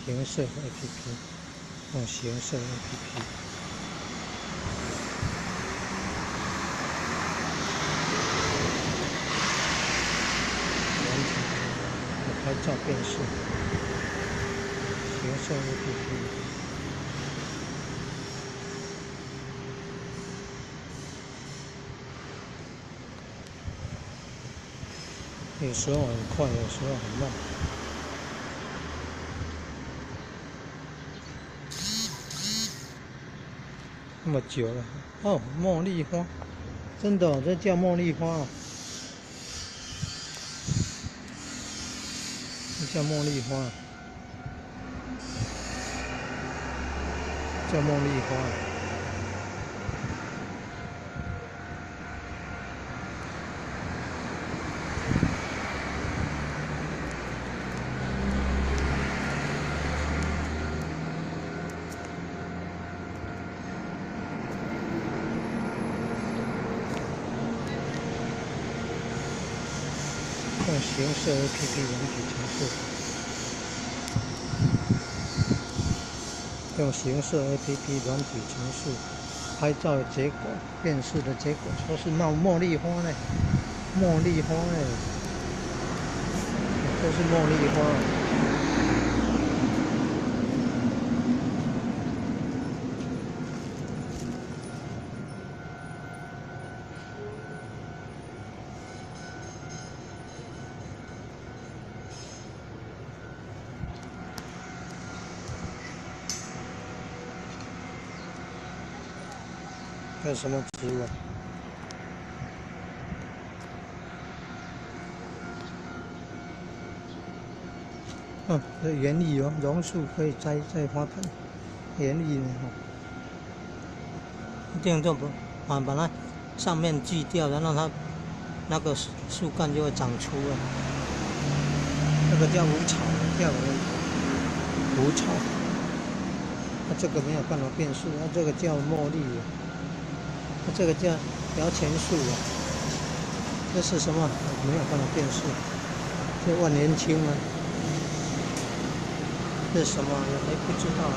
形社 APP， 用形社 APP。拍照辨识，形社 APP。有时候很快，有时候很慢。那么久了哦，茉莉花，真的哦，这叫茉莉花哦，这叫茉莉花，叫茉莉花。用形社 APP 软体程式，用形社 APP 软体程式拍照的结果，辨识的结果说是茉莉花呢，茉莉花呢，这是茉莉花。这是什么植物？这园艺哦，榕树可以栽在花盆。园艺呢，这样就把它上面锯掉，然后它那个树干就会长出了。这个叫无草，跳的无草。这个没有办法辨识，这个叫茉莉，这个叫摇钱树啊。这是什么？没有办法辨识。这万年青啊。这是什么？有谁不知道啊？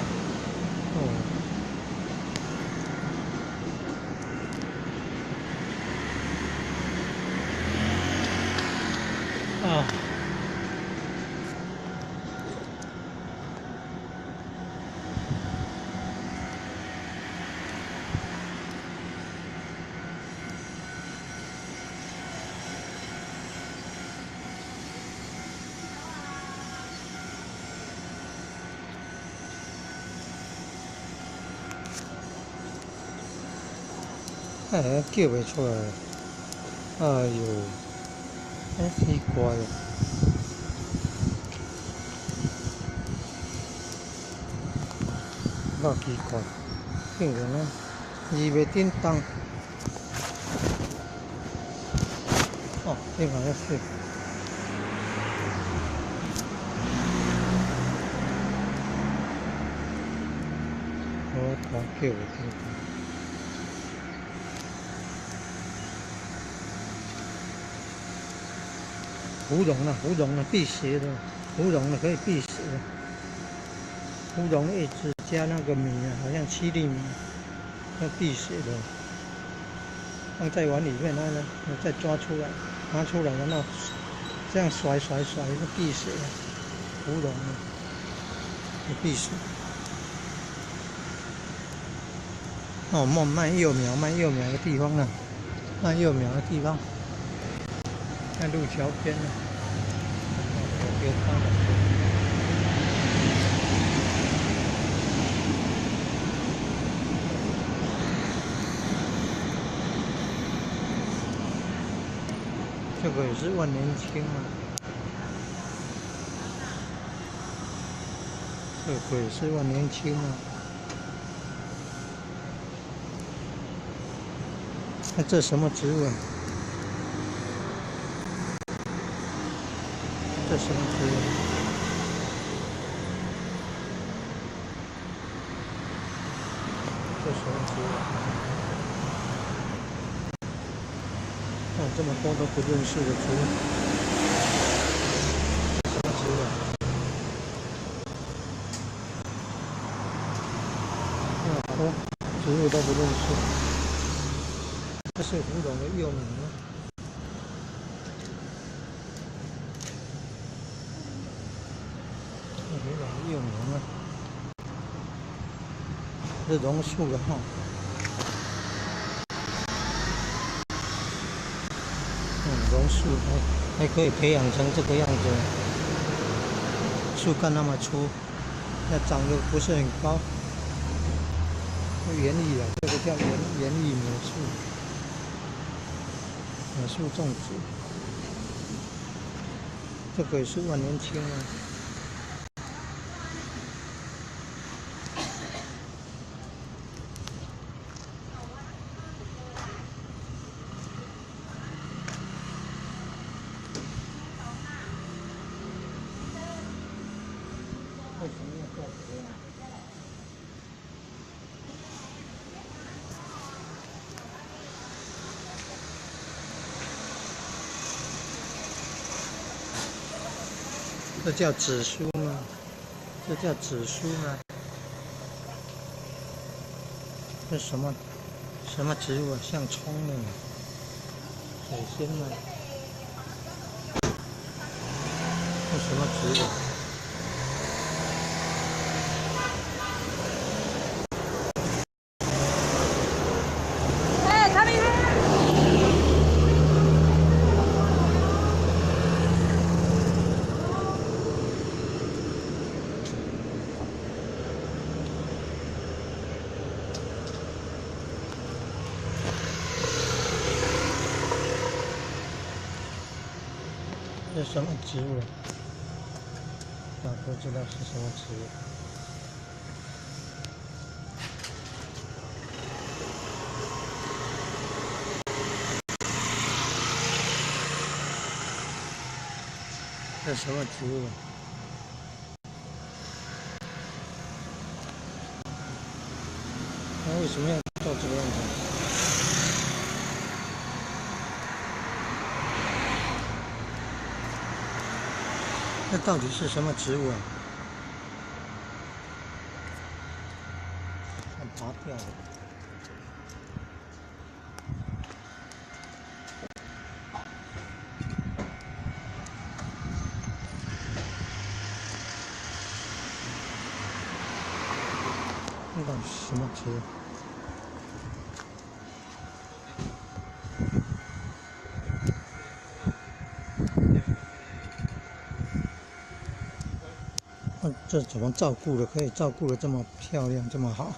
叫不出来。哎呦，奇怪了。好奇怪，竟然啊，伊袂叮当。这个要是。叫袂叮当。芙蓉啊，辟邪的，芙蓉的可以辟邪。芙蓉叶子加那个米啊，好像7粒米，要辟邪的。放在碗里面，然后呢，再抓出来，拿出来，然后这样甩，就辟邪。芙蓉啊，辟邪。卖幼苗的地方啊，卖幼苗的地方。在路桥边呢，别看了。这个也是万年青啊，这个也是万年青啊。那这什么植物啊？这什么植物？这什么植物？这么多都不认识的植物，什么植物？都不认识。这是胡龙的幼名吗？胡龙的幼名啊，是榕树的哈。榕树还可以培养成这个样子，树干那么粗，那长得不是很高。园艺啊，这个叫园艺美术种植，这个也是万年青啊。为什么要做这样？这叫紫苏吗？这叫紫苏吗？这什么植物啊？像葱呢？水仙吗？这什么植物？这什么植物？不知道是什么植物。这什么植物？那为什么要做这个样子？这到底是什么植物啊？看拔掉了。那到底是什么植物？这怎么照顾的？可以照顾的这么漂亮，这么好？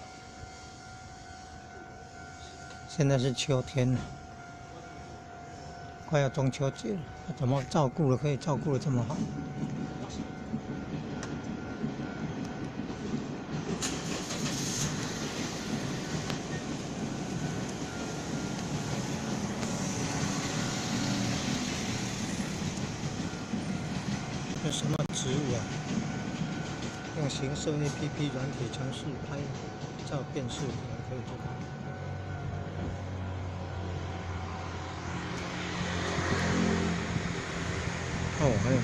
现在是秋天了，快要中秋节了，怎么照顾的可以照顾的这么好？这什么植物啊？用行摄 APP 软体程式拍照变视频可以做到。哦，还有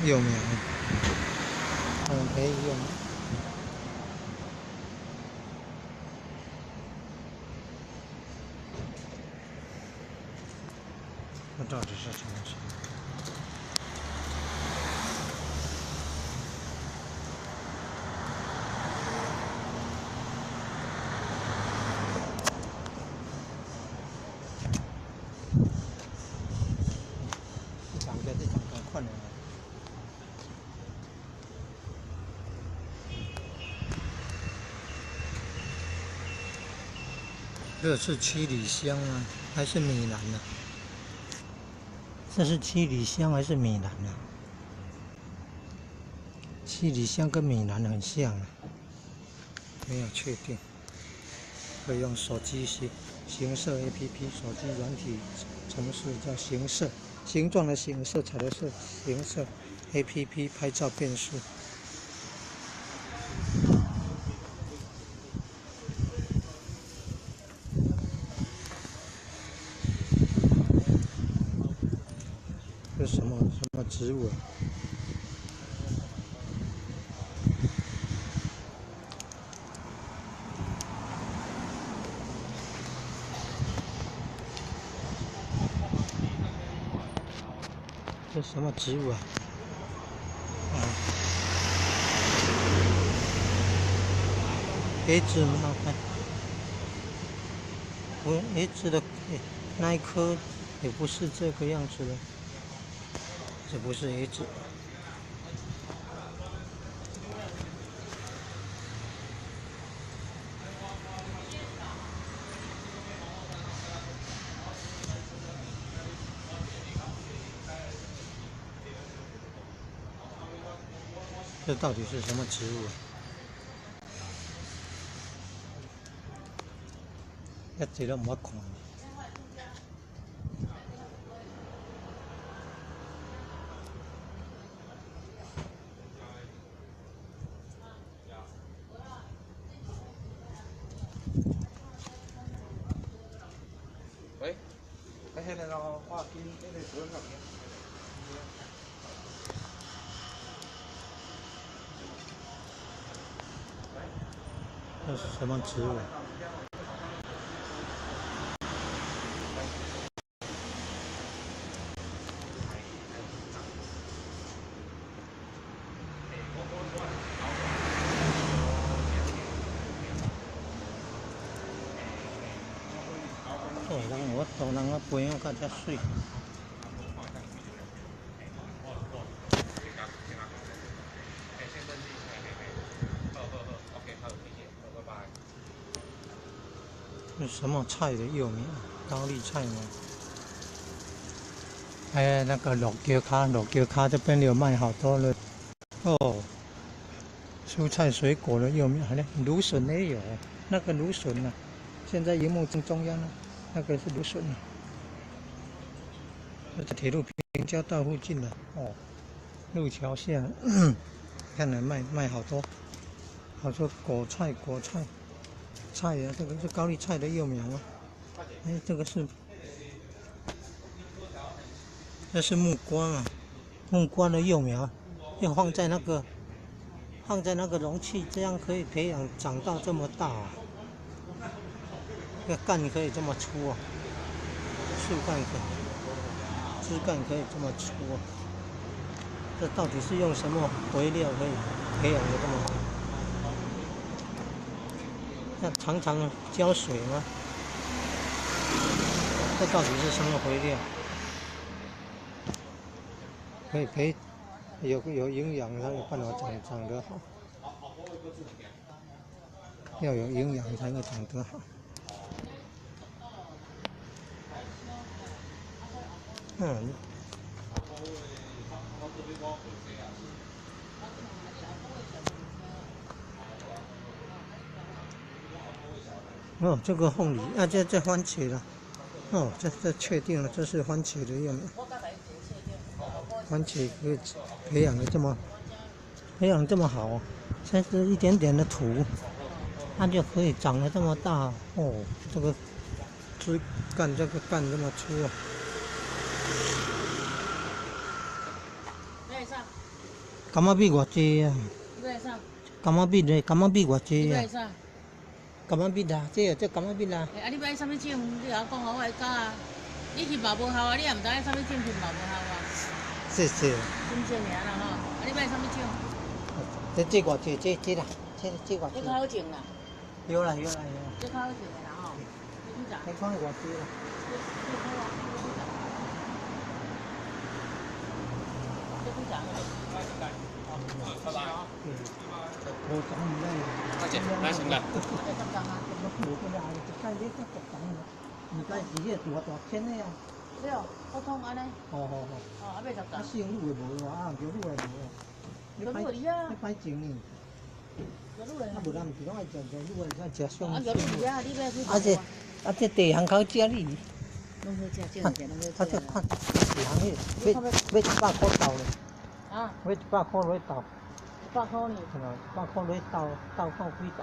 幼苗，可以用。那到底是什么植物？这长更快了。这是七里香啊，还是米兰呢？这是七里香还是米兰呢？七里香跟米兰很像啊，没有确定。可以用手机行摄 APP 手机软体程式叫行摄，形状的形，色彩的色，行摄 APP 拍照变视。这是什么植物啊？这什么植物啊？啊，椰子吗？看，椰子的那一颗也不是这个样子的，这不是椰子。这到底是什么植物啊？一直都唔好看。喂，迄个咯，画金迄个多少钱？这是什么植物？哦，人我培养较遮水。是什么菜的幼苗？高丽菜吗？哎，那个老胶卡这边有卖好多了。哦，蔬菜水果的幼苗呢，芦笋也有，那个芦笋呢、现在荧幕正中央呢，那个是芦笋啊。这是铁路平交道附近的哦，路桥下，看来卖好多果菜菜呀、这个是高丽菜的幼苗啊。哎，这是木瓜啊，木瓜的幼苗，要放在那个容器，这样可以培养长到这么大啊。这个干可以这么粗啊，树干枝干可以这么粗啊。这到底是用什么肥料可以培养的这么好？那常常浇水吗？这到底是什么肥料？可以有营养，才有办法长得好。要有营养才会长得好。哦，这个凤梨啊，这番茄了。哦，这确定了，这是番茄的幼苗。番茄可以培养的这么好哦，现在是一点点的土，它就可以长得这么大哦。这个枝干这么粗啊。柑仔米偌济啊？柑仔米偌济啊？柑仔米啦，这柑仔米啦。啊！你买啥物种？你甲我讲我会教啊。你去嘛无效啊，你也毋知影啥物种去嘛无效啊。谢谢。真正尔啦吼，啊！你买啥物种？这偌济，这啦，这偌济。这较好种啦。有啦。这较好种的啦吼。你看偌济啦？这几张？拜拜。我讲唔来。快点，来什么？这10张啊。我过来，一盖这个10张了，你盖是迄大片的呀？对哦，普通安尼。哦。啊，买10张。姓陆的无啊，叫陆的无。叫陆的啊。你摆种呢？叫陆的。啊，无咱毋是拢爱种陆的，才食上。啊，叫陆的啊，你买几张？这地行口食哩。拢好食，这两件拢好食。看地行迄，要100块豆咧。啊。要100块落豆。100块呢。100块落豆看几豆。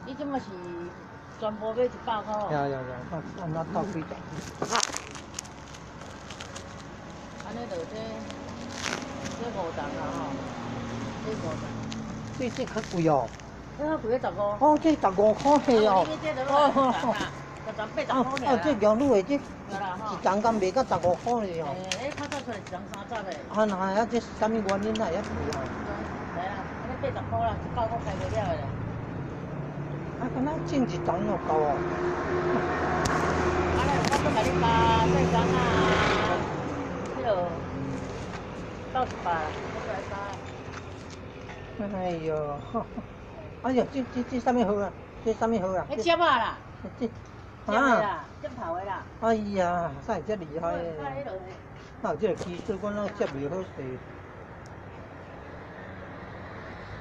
你即马是全部买100块哦。呀，按那豆几豆。安尼就这5张啦吼，这5张。这较贵哦。这较贵15。哦，这15块的哦。哦，10张80块尔。哦，这养鹿的这一张敢卖到15块哩吼。较早出来一张30的。啊，那啊，这啥物原因啊？遐贵啊？来啊，安尼80块啦，19块开不了的咧。啊，敢若种一张就够哦。啊，来，我再甲你加再讲啊，迄落90吧，我再加。哎呦，哎呦，这啥物好啊？这啥物好啊？接啊啦，这接的啦，接头的啦。哎呀，啥会遮厉害的？加迄落的。哪有这个技术，我哪接袂好势？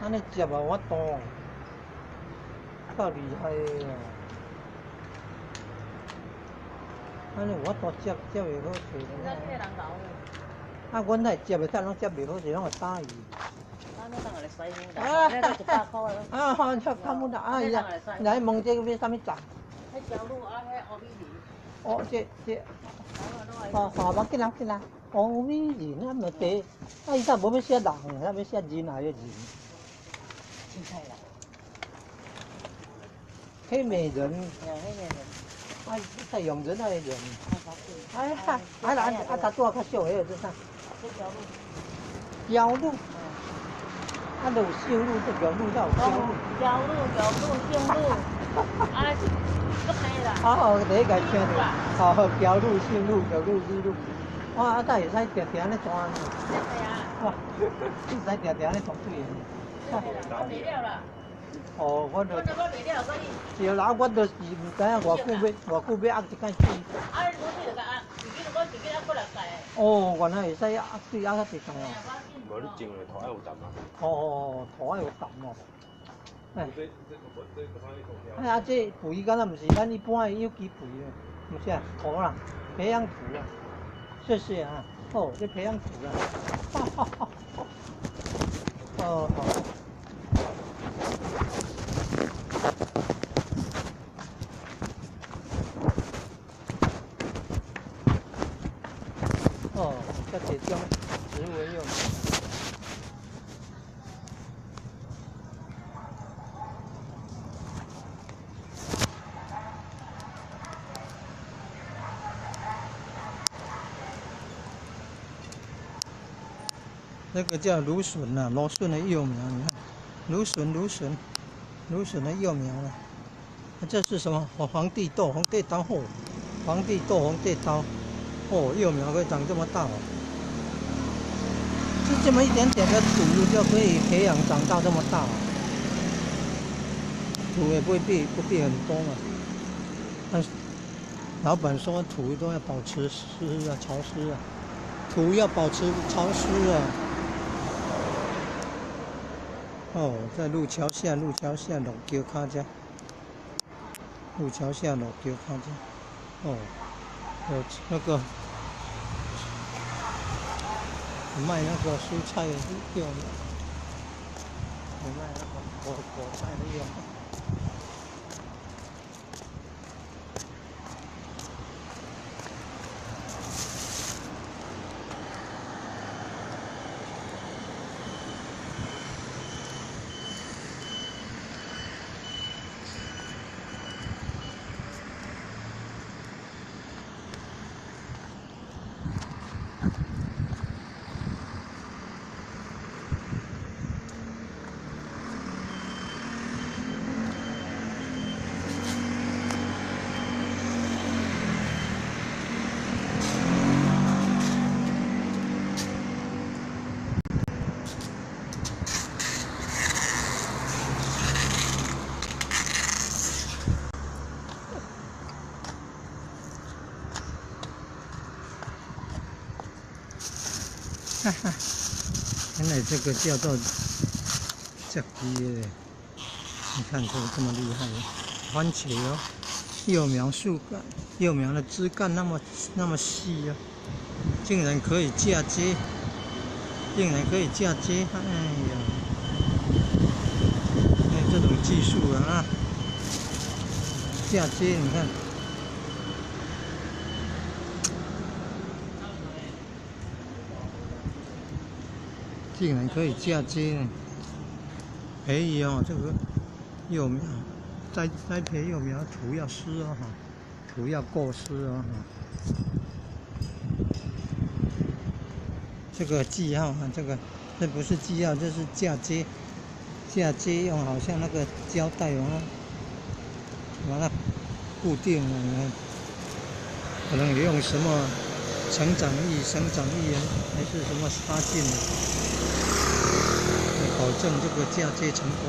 安尼接啊，我懂，够厉害的哦！安尼我都接袂好势。你看这个人搞啊，阮来接袂得，拢接袂好势，拢会打伊。咱那当个来使用的，那个100块咯。啊，好，看不到，哎呀，来问这个要啥物杂？迄条路啊，迄乌米梨。哦，这，哦，好，紧来，乌米仁那么地，啊，伊咋无要写人，咱要写人啊，人。青菜啦。黑美人。黑美人。哎，在用人那个人。哎哈，啊哪啊多较少个这啥？这条路。标路。啊，就有姓路，这条路才有标路。标路、姓路，啊，搁平啦。哦，第一个听到。哦，标路、姓路、条路、日路。哇，啊，才会使定定咧转呢。哇，会使定定咧转对个。我卖了啦。哦，我就。我卖了，所以。对啦，我就是唔知影偌久要压一间水。啊，我这个啊，自己啊过来改。哦，原来会使压水压较济间哦。无你种的土还有淡啊。哦，土还有淡哦。哎呀，这肥敢若毋是咱一般的有机肥的，毋是啊，土啦，培养土啊，谢谢啊。哦，这培养土啊。哈哈哈。哦好。哦，这这种植物用。那个叫芦笋呐，芦笋的幼苗，你看，芦笋的幼苗了。这是什么？皇帝豆，皇帝刀哦，皇帝豆，皇帝刀，哦，幼苗可以长这么大哦。就这么一点点的土就可以培养长到这么大哦。土也不必很多嘛。但是老板说土都要保持湿啊，潮湿啊，土要保持潮湿啊。哦，在路桥下路桥脚脚路桥下路脚脚哦，有那个卖那个蔬菜的有卖那个果菜的有。哈哈，原来这个叫做甲基的，你看这么厉害，番茄哦，幼苗树干，幼苗的枝干那么细哦，竟然可以嫁接，哎呀，这种技术啊，嫁接你看。竟然可以嫁接呢！培育哦，这个幼苗栽培幼苗，土要湿哦哈，土要够湿哦哈。这个记号啊，这不是记号，这是嫁接。嫁接用好像那个胶带把它固定了，你看，可能也用什么成长液还是什么杀菌的，保证这个嫁接成功。